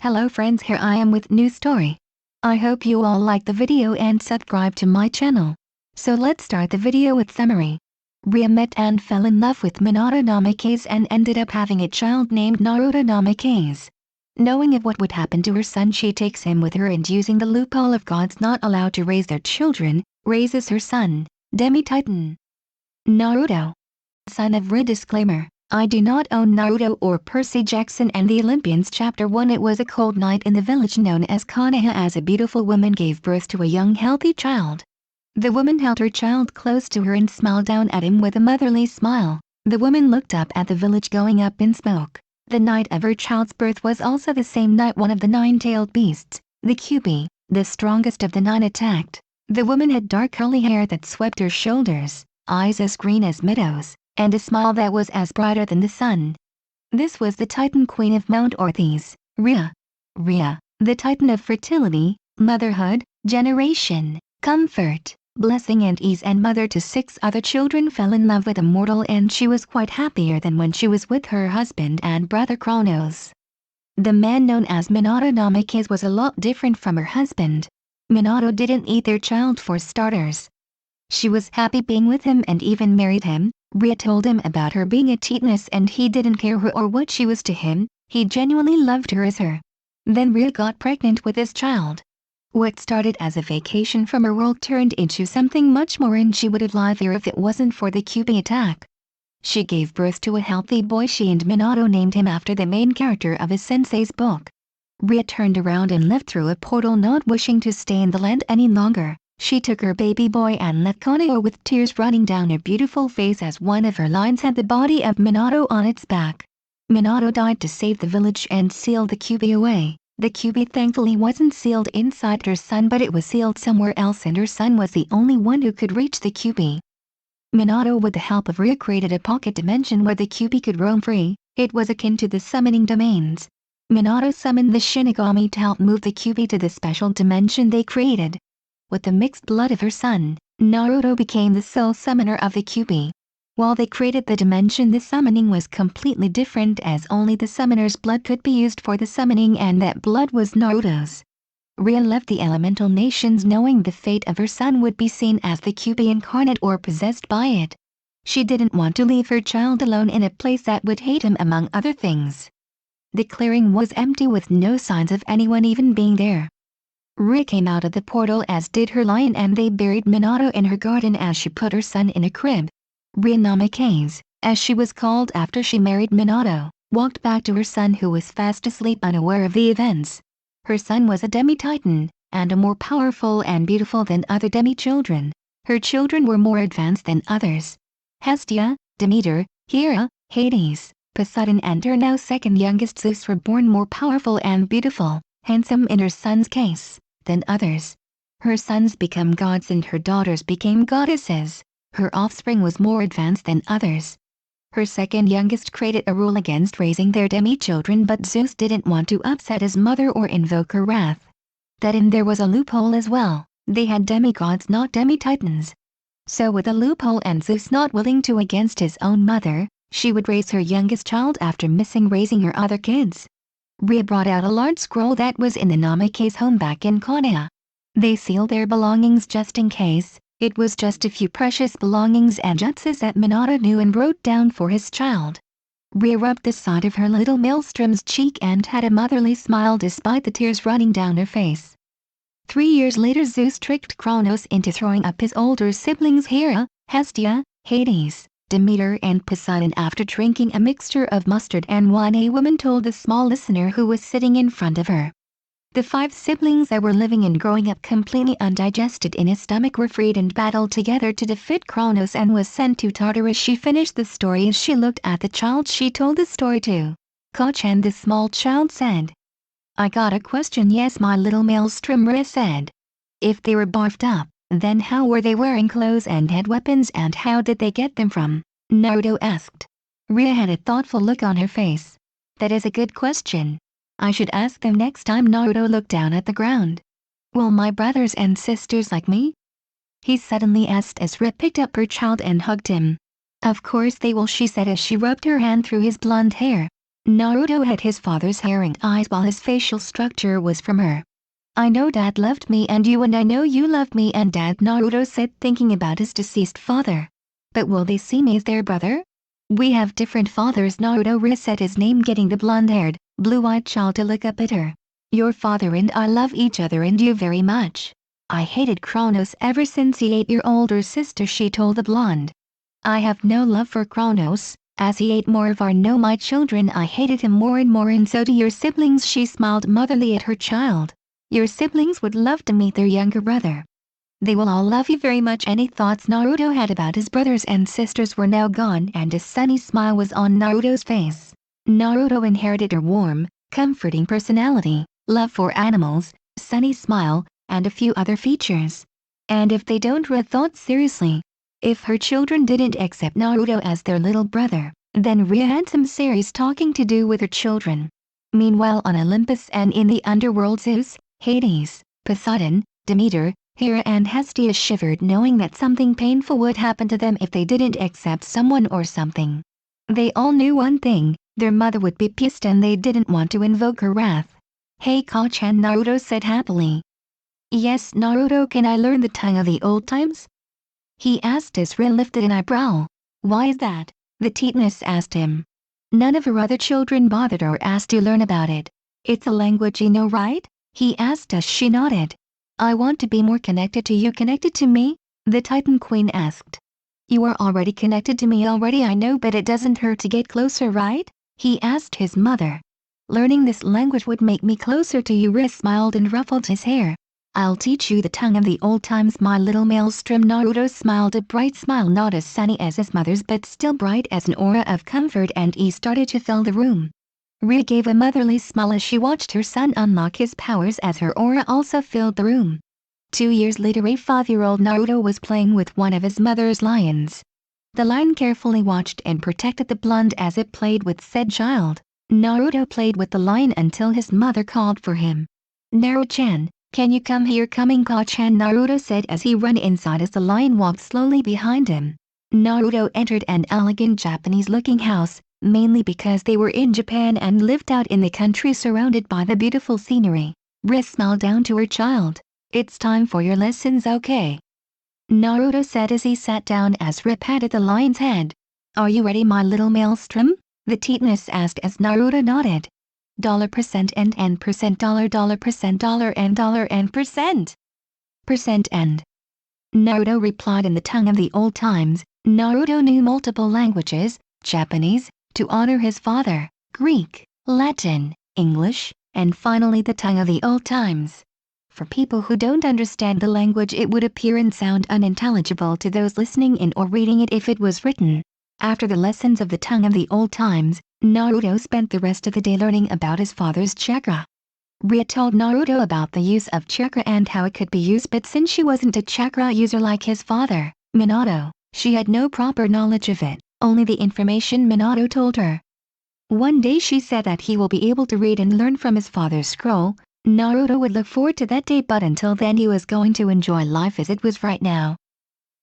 Hello friends, here I am with new story. I hope you all like the video and subscribe to my channel. So let's start the video with summary. Rhea met and fell in love with Minato Namikaze and ended up having a child named Naruto Namikaze. Knowing of what would happen to her son, she takes him with her and, using the loophole of gods not allowed to raise their children, raises her son, Demi-Titan Naruto, son of Rhea. Disclaimer: I do not own Naruto or Percy Jackson and the Olympians. Chapter 1. It was a cold night in the village known as Konoha as a beautiful woman gave birth to a young healthy child. The woman held her child close to her and smiled down at him with a motherly smile. The woman looked up at the village going up in smoke. The night of her child's birth was also the same night one of the nine-tailed beasts, the Kyuubi, the strongest of the nine, attacked. The woman had dark curly hair that swept her shoulders, eyes as green as meadows, and a smile that was as brighter than the sun. This was the Titan Queen of Mount Orthes, Rhea. Rhea, the Titan of fertility, motherhood, generation, comfort, blessing and ease, and mother to 6 other children, fell in love with a mortal, and she was quite happier than when she was with her husband and brother Kronos. The man known as Minato Namikaze was a lot different from her husband. Minato didn't eat their child for starters. She was happy being with him and even married him. Rhea told him about her being a Titaness and he didn't care who or what she was to him. He genuinely loved her as her. Then Rhea got pregnant with his child. What started as a vacation from her world turned into something much more, and she would have lived there if it wasn't for the Kyuubi attack. She gave birth to a healthy boy. She and Minato named him after the main character of his sensei's book. Rhea turned around and left through a portal, not wishing to stay in the land any longer. She took her baby boy and left Konoha with tears running down her beautiful face as one of her lions had the body of Minato on its back. Minato died to save the village and seal the Kyuubi away. The Kyuubi thankfully wasn't sealed inside her son, but it was sealed somewhere else, and her son was the only one who could reach the Kyuubi. Minato, with the help of Rhea, created a pocket dimension where the Kyuubi could roam free. It was akin to the summoning domains. Minato summoned the Shinigami to help move the Kyuubi to the special dimension they created. With the mixed blood of her son, Naruto became the sole summoner of the Kyuubi. While they created the dimension, the summoning was completely different, as only the summoner's blood could be used for the summoning, and that blood was Naruto's. Rhea left the elemental nations knowing the fate of her son would be seen as the Kyuubi incarnate or possessed by it. She didn't want to leave her child alone in a place that would hate him, among other things. The clearing was empty with no signs of anyone even being there. Rhea came out of the portal, as did her lion, and they buried Minato in her garden as she put her son in a crib. Rhea Namikaze, as she was called after she married Minato, walked back to her son, who was fast asleep unaware of the events. Her son was a demi-titan, and more powerful and beautiful than other demi-children. Her children were more advanced than others. Hestia, Demeter, Hera, Hades, Poseidon, and her now second youngest Zeus were born more powerful and beautiful, handsome in her son's case, than others. Her sons became gods and her daughters became goddesses. Her offspring was more advanced than others. Her second youngest created a rule against raising their demi-children, but Zeus didn't want to upset his mother or invoke her wrath. Then there was a loophole as well. They had demigods, not demi-titans. So with a loophole and Zeus not willing to against his own mother, she would raise her youngest child after missing raising her other kids. Rhea brought out a large scroll that was in the Namikaze home back in Konoha. They sealed their belongings just in case. It was just a few precious belongings and jutsus that Minato knew and wrote down for his child. Rhea rubbed the side of her little Maelstrom's cheek and had a motherly smile despite the tears running down her face. 3 years later, Zeus tricked Kronos into throwing up his older siblings Hera, Hestia, Hades, Demeter, and Poseidon after drinking a mixture of mustard and wine, a woman told the small listener who was sitting in front of her. The 5 siblings that were living and growing up completely undigested in his stomach were freed and battled together to defeat Kronos and was sent to Tartarus. She finished the story as she looked at the child she told the story to. Kachan, the small child, said, "I got a question." "Yes, my little Maelstrom," Rhea said. "If they were barfed up, then how were they wearing clothes and had weapons, and how did they get them from?" Naruto asked. Rhea had a thoughtful look on her face. "That is a good question. I should ask them next time." Naruto looked down at the ground. "Will my brothers and sisters like me?" he suddenly asked as Rhea picked up her child and hugged him. "Of course they will," she said as she rubbed her hand through his blonde hair. Naruto had his father's hair and eyes while his facial structure was from her. I know Dad loved me and I know you loved me and Dad, Naruto said, thinking about his deceased father. But will they see me as their brother? We have different fathers, Naruto reset his name, getting the blonde-haired, blue-eyed child to look up at her. Your father and I love each other and you very much. I hated Kronos ever since he ate your older sister, she told the blonde. I have no love for Kronos. As he ate more of our my children, I hated him more and so do your siblings, she smiled motherly at her child. Your siblings would love to meet their younger brother. They will all love you very much. Any thoughts Naruto had about his brothers and sisters were now gone and a sunny smile was on Naruto's face. Naruto inherited her warm, comforting personality, love for animals, sunny smile, and a few other features. And if they don't, Rhea thought seriously. If her children didn't accept Naruto as their little brother, then Rhea had some serious talking to do with her children. Meanwhile, on Olympus and in the underworld, Zeus, Hades, Poseidon, Demeter, Hera and Hestia shivered, knowing that something painful would happen to them if they didn't accept someone or something. They all knew one thing: their mother would be pissed and they didn't want to invoke her wrath. Hey Ka-chan, Naruto said happily. Yes Naruto, can I learn the tongue of the old times? He asked as Rhea lifted an eyebrow. Why is that? The Titaness asked him. None of her other children bothered or asked to learn about it. It's a language you know, right? He asked as she nodded. I want to be more connected to you. Connected to me? The Titan Queen asked. You are already connected to me already, I know, but it doesn't hurt to get closer, right? He asked his mother. Learning this language would make me closer to you. Rhea smiled and ruffled his hair. I'll teach you the tongue of the old times, my little maelstrom. Naruto smiled a bright smile, not as sunny as his mother's but still bright as an aura of comfort, and he started to fill the room. Rhea gave a motherly smile as she watched her son unlock his powers as her aura also filled the room. 2 years later, a 5-year-old Naruto was playing with one of his mother's lions. The lion carefully watched and protected the blonde as it played with said child. Naruto played with the lion until his mother called for him. Naruto-chan, can you come here? Coming Ka-chan, Naruto said as he ran inside as the lion walked slowly behind him. Naruto entered an elegant Japanese-looking house, mainly because they were in Japan and lived out in the country surrounded by the beautiful scenery. Rhea smiled down to her child. It's time for your lessons, okay? Naruto said as he sat down as Rhea patted the lion's head. Are you ready, my little maelstrom? The Titaness asked as Naruto nodded. $% and percent $dollar and percent. Percent and. Naruto replied in the tongue of the old times. Naruto knew multiple languages, Japanese, to honor his father, Greek, Latin, English, and finally the tongue of the old times. For people who don't understand the language, it would appear and sound unintelligible to those listening in or reading it if it was written. After the lessons of the tongue of the old times, Naruto spent the rest of the day learning about his father's chakra. Rhea told Naruto about the use of chakra and how it could be used, but since she wasn't a chakra user like his father, Minato, she had no proper knowledge of it, only the information Minato told her. One day she said that he will be able to read and learn from his father's scroll. Naruto would look forward to that day, but until then he was going to enjoy life as it was right now.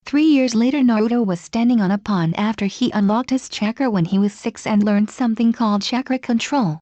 3 years later, Naruto was standing on a pond after he unlocked his chakra when he was 6 and learned something called chakra control.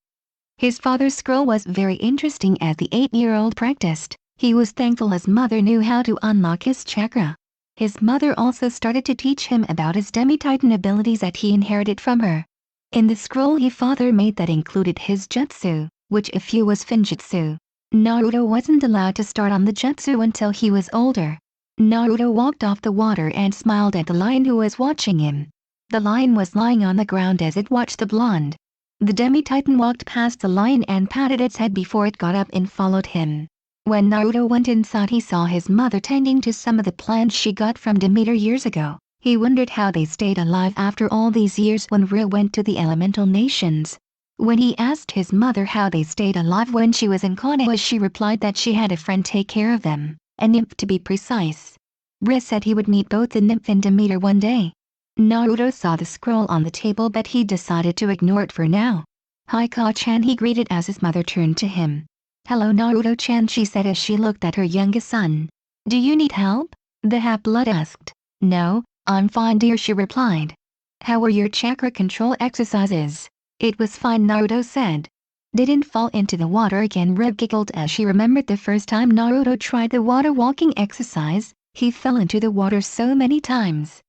His father's scroll was very interesting as the 8-year-old practiced. He was thankful his mother knew how to unlock his chakra. His mother also started to teach him about his demi-titan abilities that he inherited from her. In the scroll his father made that included his jutsu, which a few was finjutsu. Naruto wasn't allowed to start on the jutsu until he was older. Naruto walked off the water and smiled at the lion who was watching him. The lion was lying on the ground as it watched the blonde. The demi-titan walked past the lion and patted its head before it got up and followed him. When Naruto went inside, he saw his mother tending to some of the plants she got from Demeter years ago. He wondered how they stayed alive after all these years when Rhea went to the elemental nations. When he asked his mother how they stayed alive when she was in Konoha, she replied that she had a friend take care of them, a nymph to be precise. Rhea said he would meet both the nymph and Demeter one day. Naruto saw the scroll on the table, but he decided to ignore it for now. Hi Ka-chan, he greeted as his mother turned to him. Hello Naruto-chan, she said as she looked at her youngest son. Do you need help? The half-blood asked. No, I'm fine dear, she replied. How were your chakra control exercises? It was fine, Naruto said. Didn't fall into the water again. Rhea giggled as she remembered the first time Naruto tried the water walking exercise. He fell into the water so many times.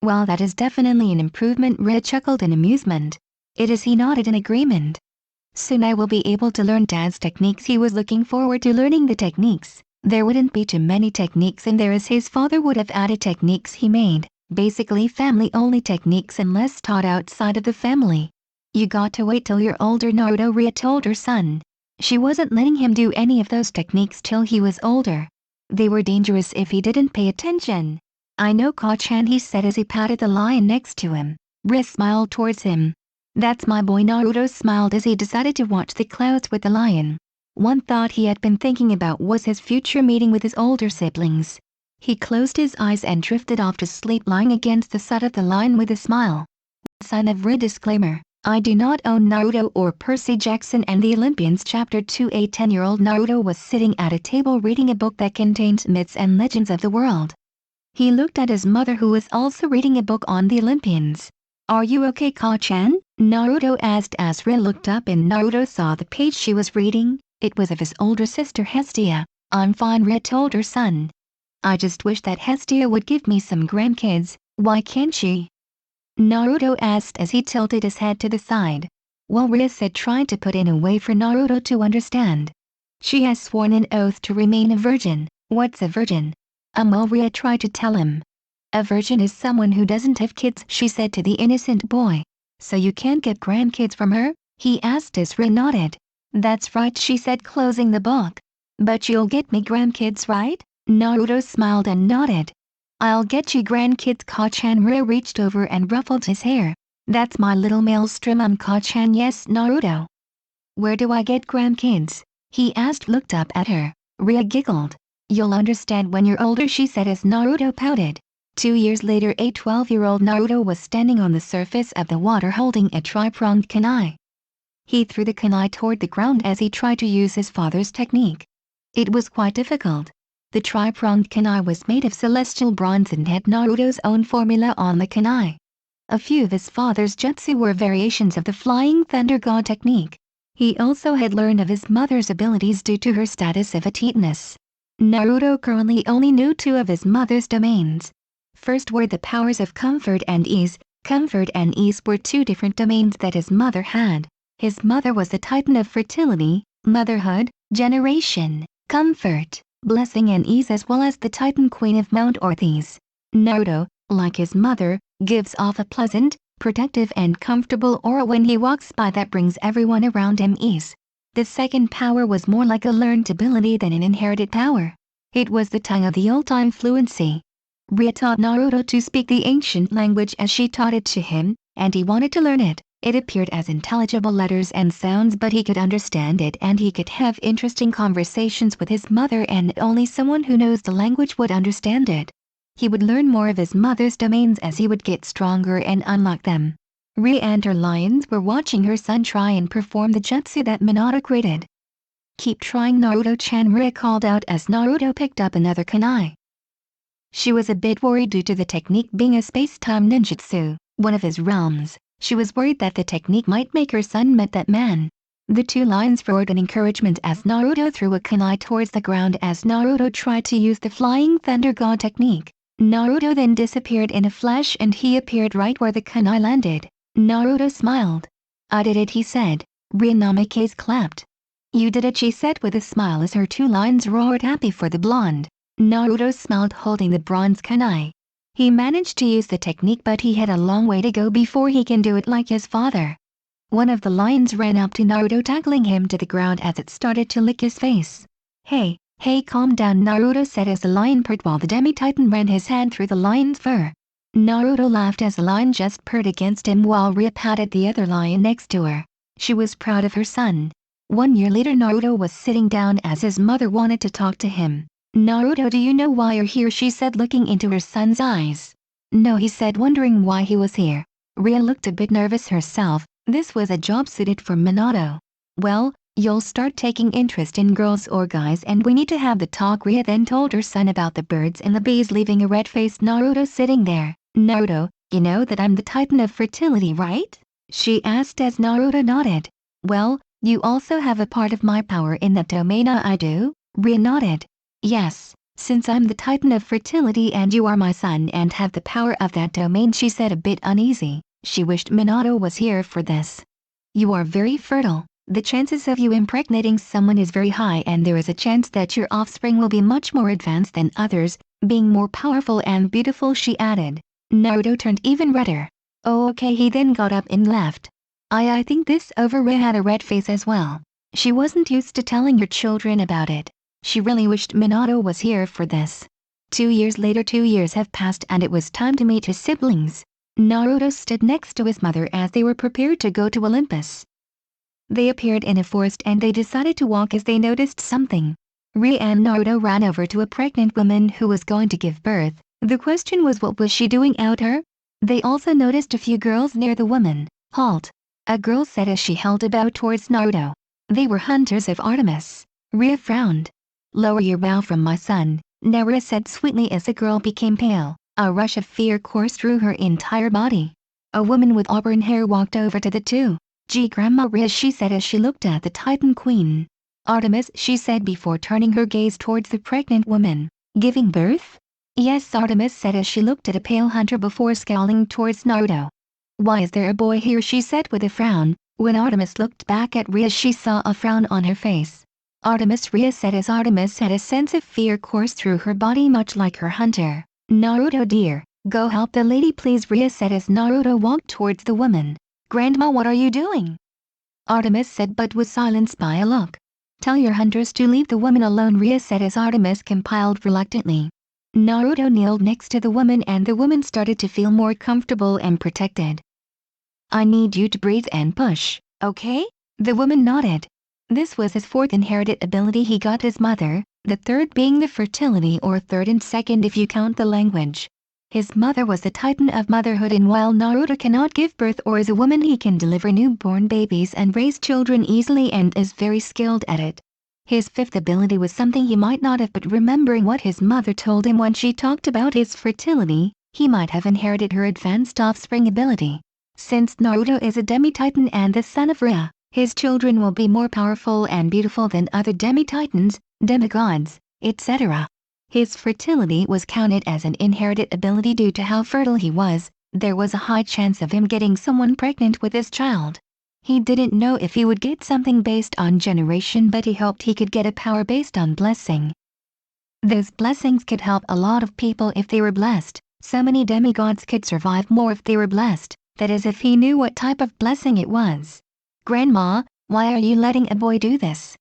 Well, that is definitely an improvement. Rhea chuckled in amusement. It is, he nodded in agreement. Soon I will be able to learn Dad's techniques. He was looking forward to learning the techniques. There wouldn't be too many techniques in there as his father would have added techniques he made, basically family-only techniques unless taught outside of the family. You got to wait till you're older, Naruto, Rhea told her son. She wasn't letting him do any of those techniques till he was older. They were dangerous if he didn't pay attention. I know, Ka-chan, he said as he patted the lion next to him. Rhea smiled towards him. That's my boy. Naruto smiled as he decided to watch the clouds with the lion. One thought he had been thinking about was his future meeting with his older siblings. He closed his eyes and drifted off to sleep, lying against the side of the lion with a smile. Sign of Rhea. Disclaimer: I do not own Naruto or Percy Jackson and the Olympians. Chapter 2. A 10-year-old Naruto was sitting at a table reading a book that contained myths and legends of the world. He looked at his mother, who was also reading a book on the Olympians. Are you okay, Ka-chan? Naruto asked as Rhea looked up and Naruto saw the page she was reading. It was of his older sister Hestia. I'm fine, Rhea told her son. I just wish that Hestia would give me some grandkids. Why can't she? Naruto asked as he tilted his head to the side. Well, Rhea said, trying to put in a way for Naruto to understand. She has sworn an oath to remain a virgin. What's a virgin? Well, Rhea tried to tell him. A virgin is someone who doesn't have kids, she said to the innocent boy. So you can't get grandkids from her? He asked as Rhea nodded. That's right, she said, closing the book. But you'll get me grandkids, right? Naruto smiled and nodded. I'll get you grandkids, Ka-chan. Rhea reached over and ruffled his hair. That's my little maelstrom, Ka-chan. Yes, Naruto. Where do I get grandkids? He asked, looked up at her. Rhea giggled. You'll understand when you're older, she said as Naruto pouted. 2 years later, a 12-year-old Naruto was standing on the surface of the water holding a tri-pronged kunai. He threw the kunai toward the ground as he tried to use his father's technique. It was quite difficult. The tri-pronged kunai was made of celestial bronze and had Naruto's own formula on the kunai. A few of his father's jutsu were variations of the Flying Thunder God technique. He also had learned of his mother's abilities due to her status of a Titaness. Naruto currently only knew 2 of his mother's domains. First were the powers of comfort and ease. Comfort and ease were 2 different domains that his mother had. His mother was the Titan of fertility, motherhood, generation, comfort, blessing and ease, as well as the Titan Queen of Mount Orthes. Naruto, like his mother, gives off a pleasant, protective and comfortable aura when he walks by that brings everyone around him ease. The second power was more like a learned ability than an inherited power. It was the tongue of the old-time fluency. Rhea taught Naruto to speak the ancient language as she taught it to him, and he wanted to learn it. It appeared as intelligible letters and sounds, but he could understand it and he could have interesting conversations with his mother, and only someone who knows the language would understand it. He would learn more of his mother's domains as he would get stronger and unlock them. Rhea and her lions were watching her son try and perform the jutsu that Minato created. Keep trying, Naruto-chan, Rhea called out as Naruto picked up another kunai. She was a bit worried due to the technique being a space-time ninjutsu, one of his realms. She was worried that the technique might make her son meet that man. The 2 lions roared in encouragement as Naruto threw a kunai towards the ground as Naruto tried to use the Flying Thunder God technique. Naruto then disappeared in a flash and he appeared right where the kunai landed. Naruto smiled. I did it, he said. Rhea Namikaze clapped. You did it, she said with a smile as her 2 lions roared happy for the blonde. Naruto smiled, holding the bronze kunai. He managed to use the technique, but he had a long way to go before he can do it like his father. One of the lions ran up to Naruto, tackling him to the ground as it started to lick his face. Hey, calm down, Naruto said as the lion purred while the demi-titan ran his hand through the lion's fur. Naruto laughed as the lion just purred against him while Rhea patted the other lion next to her. She was proud of her son. 1 year later, Naruto was sitting down as his mother wanted to talk to him. Naruto, do you know why you're here? She said, looking into her son's eyes. No, he said, wondering why he was here. Rhea looked a bit nervous herself. This was a job suited for Minato. Well, you'll start taking interest in girls or guys and we need to have the talk. Rhea then told her son about the birds and the bees, leaving a red-faced Naruto sitting there. Naruto, you know that I'm the Titan of fertility, right? she asked as Naruto nodded. Well, you also have a part of my power in that domain. I do? Rhea nodded. Yes, since I'm the Titan of fertility and you are my son and have the power of that domain, she said, a bit uneasy. She wished Minato was here for this. You are very fertile. The chances of you impregnating someone is very high, and there is a chance that your offspring will be much more advanced than others, being more powerful and beautiful, she added. Naruto turned even redder. Oh, okay, he then got up and left. I think this over. Rhea had a red face as well. She wasn't used to telling her children about it. She really wished Minato was here for this. 2 years later, 2 years have passed and it was time to meet his siblings. Naruto stood next to his mother as they were prepared to go to Olympus. They appeared in a forest and they decided to walk as they noticed something. Rhea and Naruto ran over to a pregnant woman who was going to give birth. The question was, what was she doing out her? They also noticed a few girls near the woman. Halt! A girl said as she held a bow towards Naruto. They were hunters of Artemis. Rhea frowned. Lower your bow from my son, Naruto said sweetly as the girl became pale. A rush of fear coursed through her entire body. A woman with auburn hair walked over to the two. Gee, Grandma Rhea, she said as she looked at the Titan Queen. Artemis, she said before turning her gaze towards the pregnant woman. Giving birth? Yes, Artemis said as she looked at a pale hunter before scowling towards Naruto. Why is there a boy here, she said with a frown. When Artemis looked back at Rhea, she saw a frown on her face. Artemis, Rhea said as Artemis had a sense of fear course through her body much like her hunter. Naruto dear, go help the lady please, Rhea said as Naruto walked towards the woman. Grandma, what are you doing? Artemis said, but was silenced by a look. Tell your hunters to leave the woman alone, Rhea said as Artemis complied reluctantly. Naruto kneeled next to the woman and the woman started to feel more comfortable and protected. I need you to breathe and push, okay? The woman nodded. This was his fourth inherited ability he got his mother, the third being the fertility, or third and second if you count the language. His mother was the Titan of motherhood, and while Naruto cannot give birth or is a woman, he can deliver newborn babies and raise children easily and is very skilled at it. His fifth ability was something he might not have, but remembering what his mother told him when she talked about his fertility, he might have inherited her advanced offspring ability. Since Naruto is a demi-titan and the son of Rhea, his children will be more powerful and beautiful than other demi-titans, demigods, etc. His fertility was counted as an inherited ability due to how fertile he was. There was a high chance of him getting someone pregnant with his child. He didn't know if he would get something based on generation, but he hoped he could get a power based on blessing. Those blessings could help a lot of people if they were blessed. So many demigods could survive more if they were blessed, that is if he knew what type of blessing it was. Grandma, why are you letting a boy do this?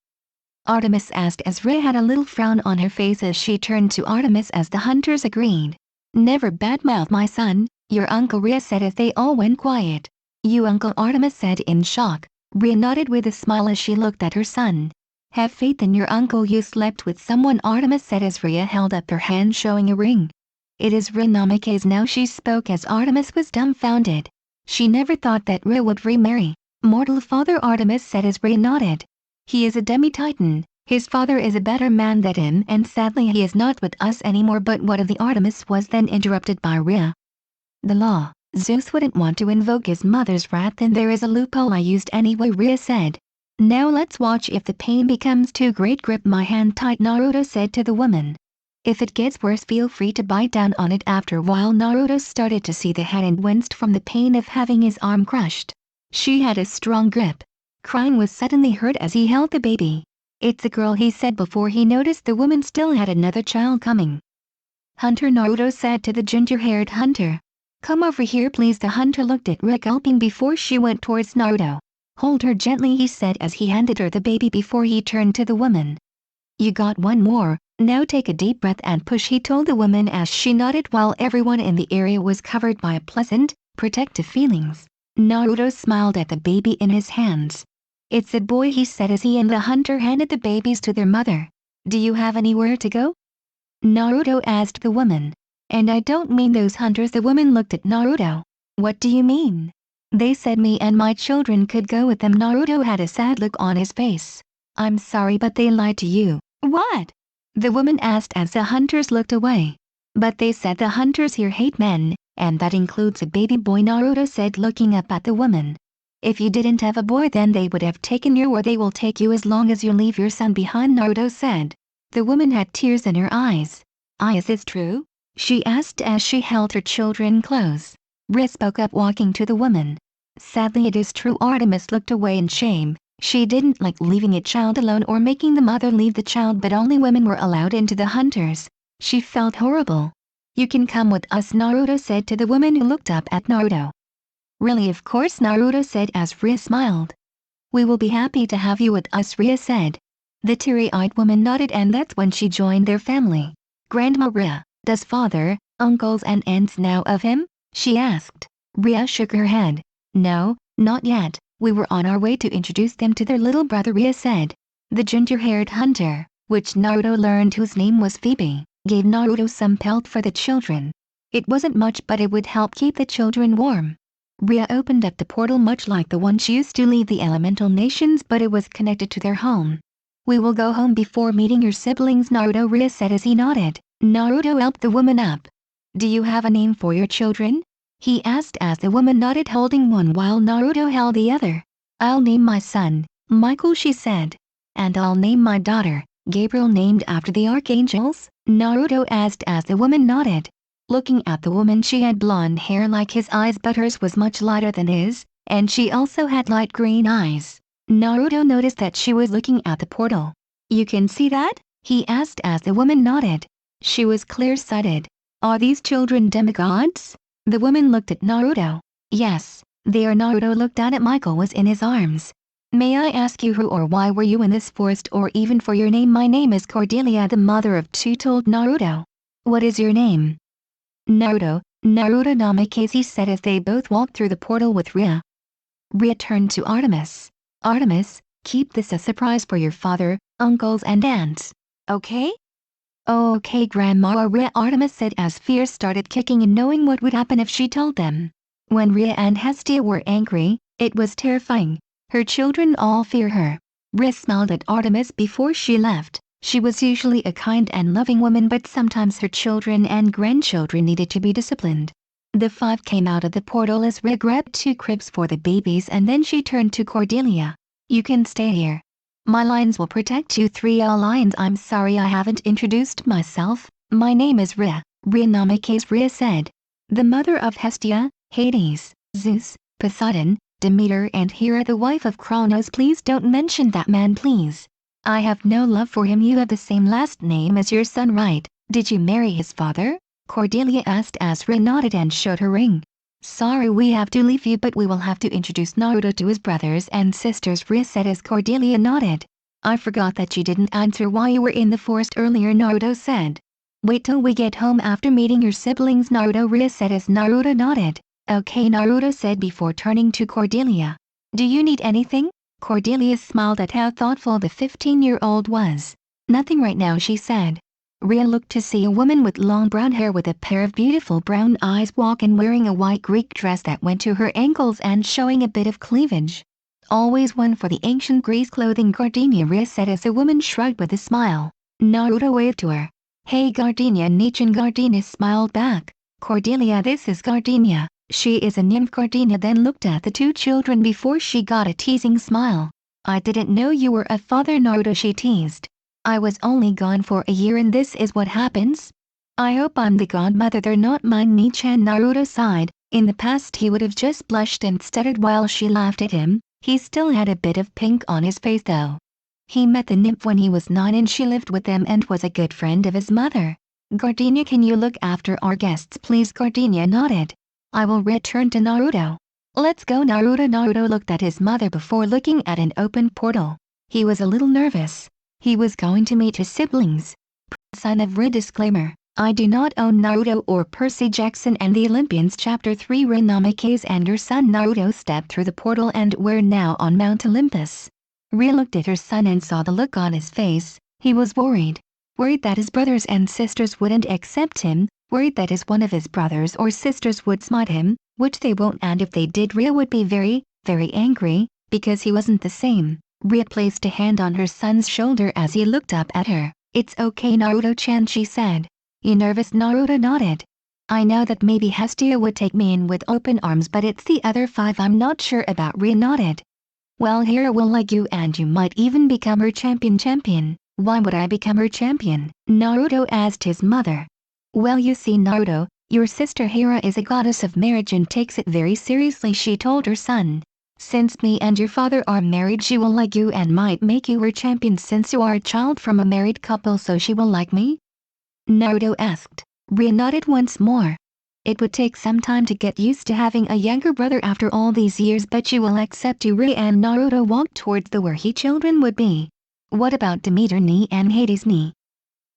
Artemis asked as Rhea had a little frown on her face as she turned to Artemis as the hunters agreed. Never badmouth my son, your uncle, Rhea said as they all went quiet. You uncle, Artemis said in shock. Rhea nodded with a smile as she looked at her son. Have faith in your uncle, you slept with someone, Artemis said as Rhea held up her hand showing a ring. It is Rhea Namikaze now, she spoke as Artemis was dumbfounded. She never thought that Rhea would remarry. Mortal father, Artemis said as Rhea nodded. He is a demi-titan. His father is a better man than him, and sadly he is not with us anymore. But what of the Artemis was then interrupted by Rhea. The law. Zeus wouldn't want to invoke his mother's wrath, and there is a loophole I used anyway, Rhea said. Now let's watch if the pain becomes too great. Grip my hand tight, Naruto said to the woman. If it gets worse, feel free to bite down on it. After a while, Naruto started to see the head and winced from the pain of having his arm crushed. She had a strong grip. Crying was suddenly heard as he held the baby. It's a girl, he said before he noticed the woman still had another child coming. Hunter, Naruto said to the ginger-haired hunter. Come over here please. The hunter looked at Rhea gulping before she went towards Naruto. Hold her gently, he said as he handed her the baby before he turned to the woman. You got one more, now take a deep breath and push, he told the woman as she nodded while everyone in the area was covered by pleasant, protective feelings. Naruto smiled at the baby in his hands. It's a boy, he said as he and the hunter handed the babies to their mother. Do you have anywhere to go? Naruto asked the woman. And I don't mean those hunters. The woman looked at Naruto. What do you mean? They said me and my children could go with them. Naruto had a sad look on his face. I'm sorry, but they lied to you. What? The woman asked as the hunters looked away. But they said the hunters here hate men, and that includes a baby boy, Naruto said looking up at the woman. If you didn't have a boy then they would have taken you, or they will take you as long as you leave your son behind, Naruto said. The woman had tears in her eyes. Is this true? She asked as she held her children close. Rhea spoke up, walking to the woman. Sadly it is true. Artemis looked away in shame. She didn't like leaving a child alone or making the mother leave the child, but only women were allowed into the hunters. She felt horrible. You can come with us, Naruto said to the woman who looked up at Naruto. Really, of course, Naruto said as Rhea smiled. We will be happy to have you with us, Rhea said. The teary-eyed woman nodded, and that's when she joined their family. Grandma Rhea, does father, uncles and aunts know of him? She asked. Rhea shook her head. No, not yet. We were on our way to introduce them to their little brother, Rhea said. The ginger-haired hunter, which Naruto learned whose name was Phoebe, gave Naruto some pelts for the children. It wasn't much, but it would help keep the children warm. Rhea opened up the portal much like the one she used to leave the elemental nations, but it was connected to their home. We will go home before meeting your siblings, Naruto, Rhea said as he nodded. Naruto helped the woman up. Do you have a name for your children? He asked as the woman nodded, holding one while Naruto held the other. I'll name my son Michael, she said. And I'll name my daughter Gabriel, named after the archangels, Naruto asked as the woman nodded. Looking at the woman, she had blonde hair like his eyes, but hers was much lighter than his, and she also had light green eyes. Naruto noticed that she was looking at the portal. You can see that? He asked as the woman nodded. She was clear-sighted. Are these children demigods? The woman looked at Naruto. Yes, they are. Naruto looked down at Michael was in his arms. May I ask you who or why were you in this forest, or even for your name? My name is Cordelia, the mother of two told Naruto. What is your name? Naruto Namikaze said as they both walked through the portal with Rhea. Rhea turned to Artemis. Artemis, keep this a surprise for your father, uncles and aunts. Okay? Okay, Grandma Rhea, Artemis said as fear started kicking in, knowing what would happen if she told them. When Rhea and Hestia were angry, it was terrifying. Her children all fear her. Rhea smiled at Artemis before she left. She was usually a kind and loving woman, but sometimes her children and grandchildren needed to be disciplined. The five came out of the portal as Rhea grabbed 2 cribs for the babies, and then she turned to Cordelia. You can stay here. My lions will protect you 3 lions. I'm sorry I haven't introduced myself. My name is Rhea. Rhea Namikaze, Rhea said. The mother of Hestia, Hades, Zeus, Poseidon, Demeter and Hera, the wife of Kronos. Please don't mention that man, please. I have no love for him. You have the same last name as your son, right? Did you marry his father? Cordelia asked as Rhea nodded and showed her ring. Sorry we have to leave you, but we will have to introduce Naruto to his brothers and sisters, Rhea said as Cordelia nodded. I forgot that you didn't answer why you were in the forest earlier, Naruto said. Wait till we get home after meeting your siblings, Naruto, Rhea said as Naruto nodded. Okay, Naruto said before turning to Cordelia. Do you need anything? Cordelia smiled at how thoughtful the 15-year-old was. Nothing right now, she said. Rhea looked to see a woman with long brown hair with a pair of beautiful brown eyes walk in, wearing a white Greek dress that went to her ankles and showing a bit of cleavage. Always one for the ancient Greece clothing, Gardenia, Rhea said as the woman shrugged with a smile. Naruto waved to her. Hey Gardenia, Nichin. Gardenia smiled back. Cordelia, this is Gardenia. She is a nymph. Gardenia then looked at the 2 children before she got a teasing smile. I didn't know you were a father, Naruto, she teased. I was only gone for a year and this is what happens? I hope I'm the godmother. They're not mine, Nichan. Naruto sighed. In the past he would have just blushed and stuttered while she laughed at him. He still had a bit of pink on his face though. He met the nymph when he was 9 and she lived with them and was a good friend of his mother. Gardenia, can you look after our guests please? Gardenia nodded. I will return to Naruto. Let's go, Naruto. Naruto looked at his mother before looking at an open portal. He was a little nervous. He was going to meet his siblings. Son of Rhea. Disclaimer: I do not own Naruto or Percy Jackson and the Olympians. Chapter 3. Rhea Namikaze and her son Naruto stepped through the portal and were now on Mount Olympus. Rhea looked at her son and saw the look on his face. He was worried. Worried that his brothers and sisters wouldn't accept him. Worried that one of his brothers or sisters would smite him, which they won't, and if they did Rhea would be very, very angry, because he wasn't the same. Rhea placed a hand on her son's shoulder as he looked up at her. It's okay, Naruto-chan, she said. You nervous? Naruto nodded. I know that maybe Hestia would take me in with open arms, but it's the other 5 I'm not sure about. Rhea nodded. Well, Hera will like you and you might even become her champion. Why would I become her champion? Naruto asked his mother. Well, you see Naruto, your sister Hera is a goddess of marriage and takes it very seriously, she told her son. Since me and your father are married, she will like you and might make you her champion since you are a child from a married couple, so she will like me? Naruto asked. Rhea nodded once more. It would take some time to get used to having a younger brother after all these years, but she will accept you. Rhea and Naruto walked towards the where he children would be. What about Demeter Knee and Hades Knee?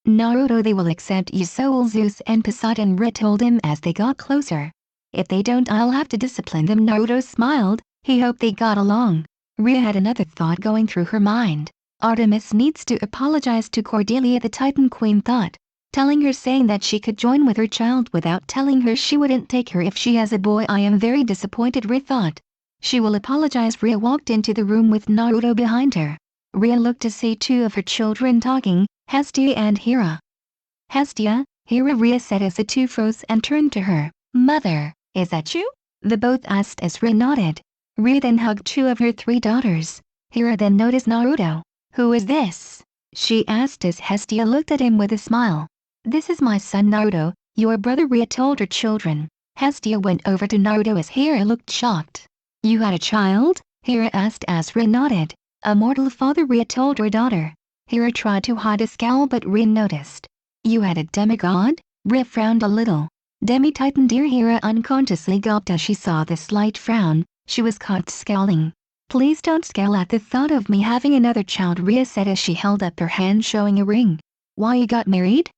Naruto, they will accept you, Soul Zeus and Poseidon, Rhea told him as they got closer. If they don't, I'll have to discipline them. Naruto smiled, he hoped they got along. Rhea had another thought going through her mind. Artemis needs to apologize to Cordelia, the Titan Queen thought. Telling her, saying that she could join with her child without telling her she wouldn't take her if she has a boy. I am very disappointed, Rhea thought. She will apologize. Rhea walked into the room with Naruto behind her. Rhea looked to see 2 of her children talking, Hestia and Hera. Hestia, Hera, Rhea said as the 2 froze and turned to her. Mother, is that you? The both asked as Rhea nodded. Rhea then hugged 2 of her 3 daughters. Hera then noticed Naruto. Who is this? She asked as Hestia looked at him with a smile. This is my son Naruto, your brother, Rhea told her children. Hestia went over to Naruto as Hera looked shocked. You had a child? Hera asked as Rhea nodded. A mortal father, Rhea told her daughter. Hera tried to hide a scowl but Rhea noticed. You had a demigod? Rhea frowned a little. Demi-Titan, dear. Hera unconsciously gulped as she saw the slight frown. She was caught scowling. Please don't scowl at the thought of me having another child, Rhea said as she held up her hand showing a ring. Why, you got married?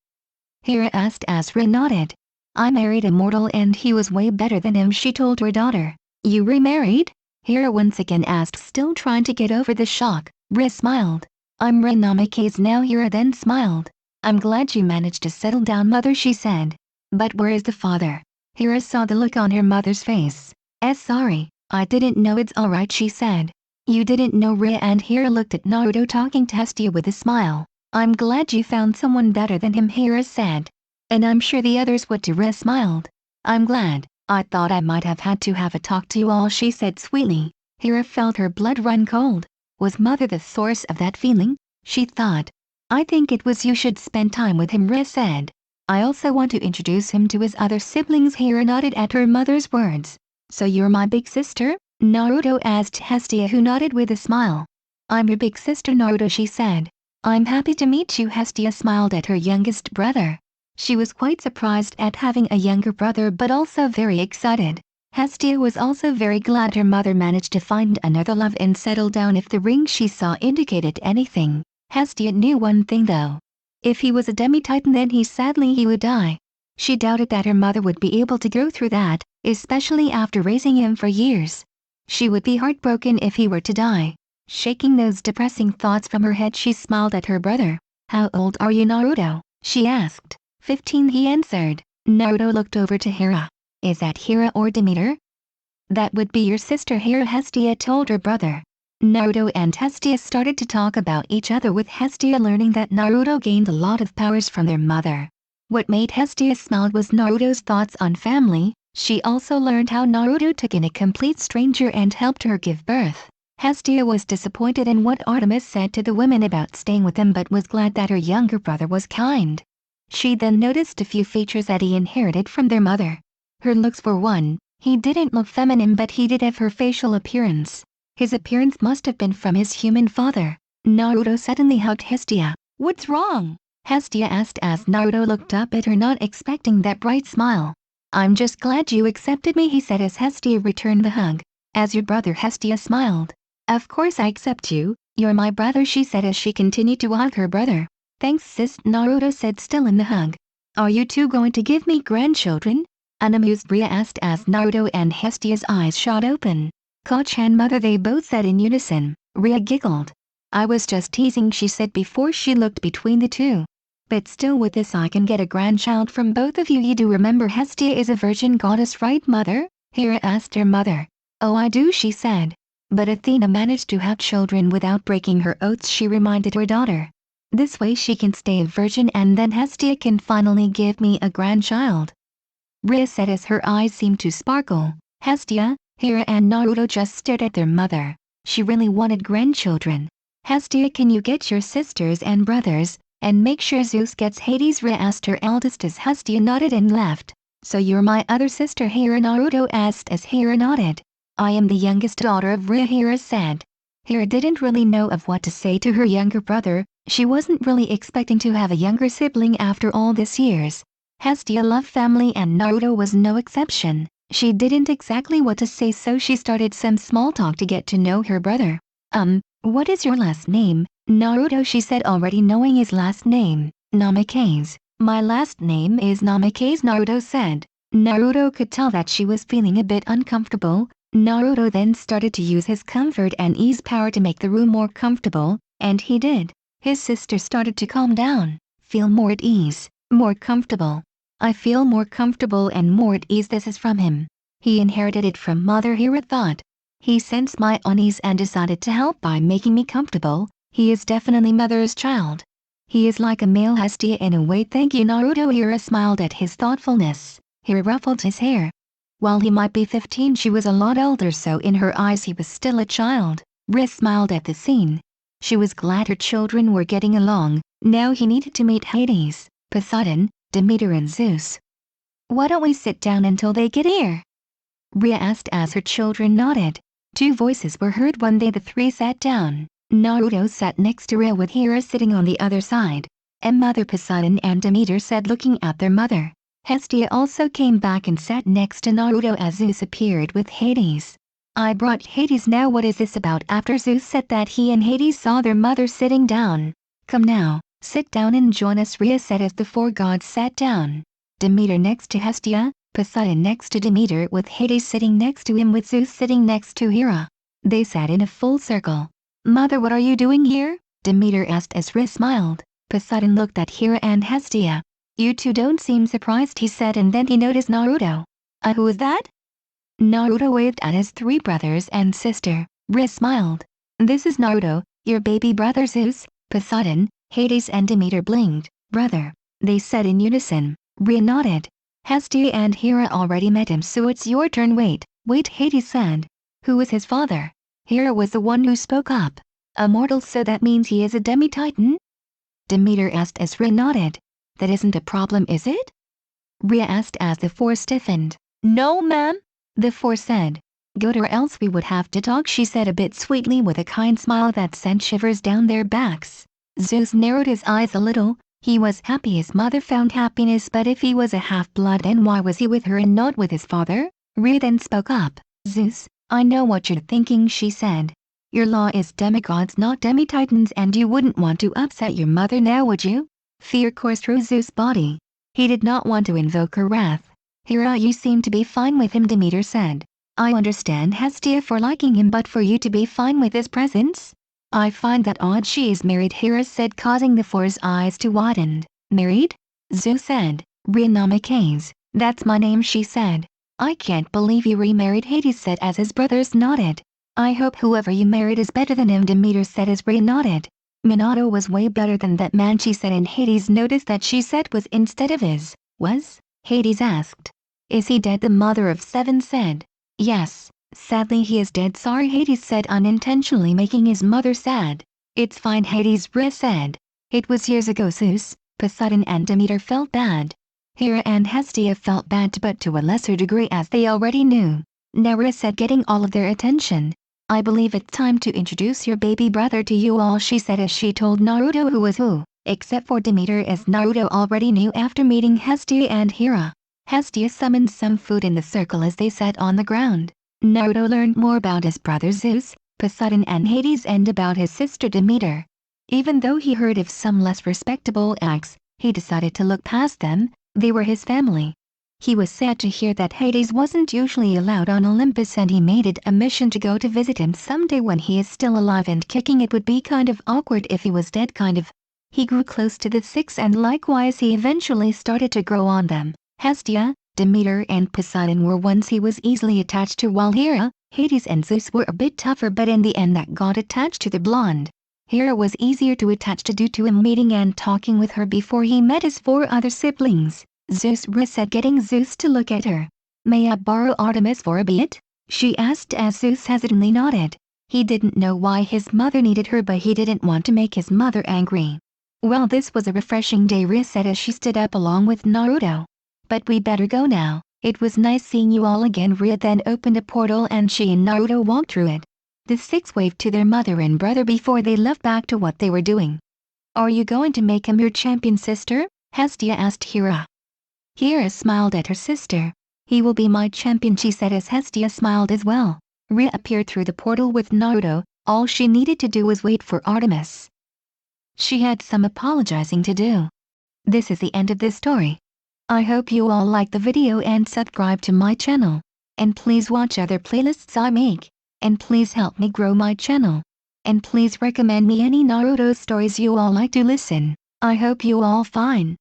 Hera asked as Rhea nodded. I married a mortal and he was way better than him, she told her daughter. You remarried? Hera once again asked, still trying to get over the shock. Rhea smiled. I'm Rhea Namikaze now. Hera then smiled. I'm glad you managed to settle down, mother, she said. But where is the father? Hera saw the look on her mother's face. Sorry, I didn't know. It's alright, she said. You didn't know? Rhea and Hera looked at Naruto talking to Hestia with a smile. I'm glad you found someone better than him, Hera said. And I'm sure the others would too, Rhea smiled. I'm glad. I thought I might have had to have a talk to you all, she said sweetly. Hera felt her blood run cold. Was mother the source of that feeling? She thought. I think it was. You should spend time with him, Rhea said. I also want to introduce him to his other siblings. Hera nodded at her mother's words. So you're my big sister? Naruto asked Hestia, who nodded with a smile. I'm your big sister, Naruto, she said. I'm happy to meet you. Hestia smiled at her youngest brother. She was quite surprised at having a younger brother but also very excited. Hestia was also very glad her mother managed to find another love and settle down. If the ring she saw indicated anything, Hestia knew one thing though. If he was a demi-titan, then he would die. She doubted that her mother would be able to go through that, especially after raising him for years. She would be heartbroken if he were to die. Shaking those depressing thoughts from her head, she smiled at her brother. How old are you, Naruto? She asked. 15, he answered. Naruto looked over to Hera. Is that Hera or Demeter? That would be your sister Hera, Hestia told her brother. Naruto and Hestia started to talk about each other, with Hestia learning that Naruto gained a lot of powers from their mother. What made Hestia smile was Naruto's thoughts on family. She also learned how Naruto took in a complete stranger and helped her give birth. Hestia was disappointed in what Artemis said to the women about staying with him but was glad that her younger brother was kind. She then noticed a few features that he inherited from their mother. Her looks for one, he didn't look feminine but he did have her facial appearance. His appearance must have been from his human father. Naruto suddenly hugged Hestia. What's wrong? Hestia asked as Naruto looked up at her, not expecting that bright smile. I'm just glad you accepted me, he said as Hestia returned the hug. As your brother, Hestia smiled. Of course I accept you, you're my brother, she said as she continued to hug her brother. Thanks sis, Naruto said, still in the hug. Are you two going to give me grandchildren? An amused Rhea asked as Naruto and Hestia's eyes shot open. Koch-chan, mother, they both said in unison. Rhea giggled. I was just teasing, she said before she looked between the two. But still, with this I can get a grandchild from both of you. You do remember Hestia is a virgin goddess, right, mother? Hera asked her mother. Oh, I do, she said. But Athena managed to have children without breaking her oaths, she reminded her daughter. This way she can stay a virgin and then Hestia can finally give me a grandchild. Rhea said as her eyes seemed to sparkle. Hestia, Hera and Naruto just stared at their mother. She really wanted grandchildren. Hestia, can you get your sisters and brothers, and make sure Zeus gets Hades? Rhea asked her eldest as Hestia nodded and laughed. So you're my other sister? Hera Naruto asked as Hera nodded. I am the youngest daughter of Rhea, Hera said. Hera didn't really know of what to say to her younger brother. She wasn't really expecting to have a younger sibling after all these years. Hestia loved family and Naruto was no exception. She didn't exactly what to say, so she started some small talk to get to know her brother. What is your last name, Naruto? She said, already knowing his last name. Namikaze. My last name is Namikaze, Naruto said. Naruto could tell that she was feeling a bit uncomfortable. Naruto then started to use his comfort and ease power to make the room more comfortable, and he did. His sister started to calm down, feel more at ease, more comfortable. I feel more comfortable and more at ease. This is from him. He inherited it from mother, Hera thought. He sensed my unease and decided to help by making me comfortable. He is definitely mother's child. He is like a male Hestia in a way. Thank you, Naruto. Hera smiled at his thoughtfulness. Hera ruffled his hair. While he might be 15, she was a lot older, so in her eyes he was still a child. Rhea smiled at the scene. She was glad her children were getting along. Now he needed to meet Hades, Poseidon, Demeter and Zeus. Why don't we sit down until they get here? Rhea asked as her children nodded. Two voices were heard. One day the three sat down. Naruto sat next to Rhea with Hera sitting on the other side. And Mother Poseidon and Demeter said, looking at their mother. Hestia also came back and sat next to Naruto as Zeus appeared with Hades. I brought Hades now. What is this about? After Zeus said that, he and Hades saw their mother sitting down. Come now, sit down and join us, Rhea said as the four gods sat down. Demeter next to Hestia, Poseidon next to Demeter with Hades sitting next to him with Zeus sitting next to Hera. They sat in a full circle. Mother, what are you doing here? Demeter asked as Rhea smiled. Poseidon looked at Hera and Hestia. You two don't seem surprised, he said, and then he noticed Naruto. Who is that? Naruto waved at his three brothers and sister. Rhea smiled. This is Naruto, your baby brother. Zeus, Poseidon, Hades and Demeter blinked. Brother, they said in unison. Rhea nodded. Hestia and Hera already met him, so it's your turn. Wait, Hades said. Who is his father? Hera was the one who spoke up. A mortal, so that means he is a demi-titan? Demeter asked as Rhea nodded. That isn't a problem, is it? Rhea asked as the four stiffened. No, ma'am, the four said. Good, or else we would have to talk, she said a bit sweetly with a kind smile that sent shivers down their backs. Zeus narrowed his eyes a little. He was happy his mother found happiness, but if he was a half-blood, then why was he with her and not with his father? Rhea then spoke up. Zeus, I know what you're thinking, she said. Your law is demigods, not demi-titans, and you wouldn't want to upset your mother now, would you? Fear coursed through Zeus' body. He did not want to invoke her wrath. Hera, you seem to be fine with him, Demeter said. I understand Hestia for liking him, but for you to be fine with his presence? I find that odd. She is married, Hera said, causing the four's eyes to widen. Married? Zeus said. Rhea Namikaze, that's my name, she said. I can't believe you remarried, Hades said as his brothers nodded. I hope whoever you married is better than him, Demeter said as Rhea nodded. Minato was way better than that man, she said, and Hades noticed that she said was instead of is. Was? Hades asked. Is he dead? The mother of seven said. Yes, sadly he is dead. Sorry, Hades said, unintentionally making his mother sad. It's fine, Hades, Rhea said. It was years ago. Zeus, Poseidon and Demeter felt bad. Hera and Hestia felt bad, but to a lesser degree, as they already knew. Now Rhea said, getting all of their attention. I believe it's time to introduce your baby brother to you all, she said as she told Naruto who was who, except for Demeter, as Naruto already knew after meeting Hestia and Hera. Hestia summoned some food in the circle as they sat on the ground. Naruto learned more about his brother Zeus, Poseidon and Hades, and about his sister Demeter. Even though he heard of some less respectable acts, he decided to look past them. They were his family. He was sad to hear that Hades wasn't usually allowed on Olympus, and he made it a mission to go to visit him someday when he is still alive and kicking. It would be kind of awkward if he was dead, kind of. He grew close to the six, and likewise he eventually started to grow on them. Hestia, Demeter and Poseidon were ones he was easily attached to, while Hera, Hades and Zeus were a bit tougher, but in the end that got attached to the blonde. Hera was easier to attach to due to him meeting and talking with her before he met his four other siblings. Rhea said, getting Zeus to look at her. "May I borrow Artemis for a bit?" she asked as Zeus hesitantly nodded. He didn't know why his mother needed her, but he didn't want to make his mother angry. "Well, this was a refreshing day," Rhea said as she stood up along with Naruto. "But we better go now. It was nice seeing you all again." Rhea then opened a portal and she and Naruto walked through it. The six waved to their mother and brother before they left back to what they were doing. "Are you going to make him your champion, sister?" Hestia asked Hera. Hera smiled at her sister. "He will be my champion," she said as Hestia smiled as well. Rhea appeared through the portal with Naruto. All she needed to do was wait for Artemis. She had some apologizing to do. This is the end of this story. I hope you all like the video and subscribe to my channel. And please watch other playlists I make. And please help me grow my channel. And please recommend me any Naruto stories you all like to listen. I hope you all fine.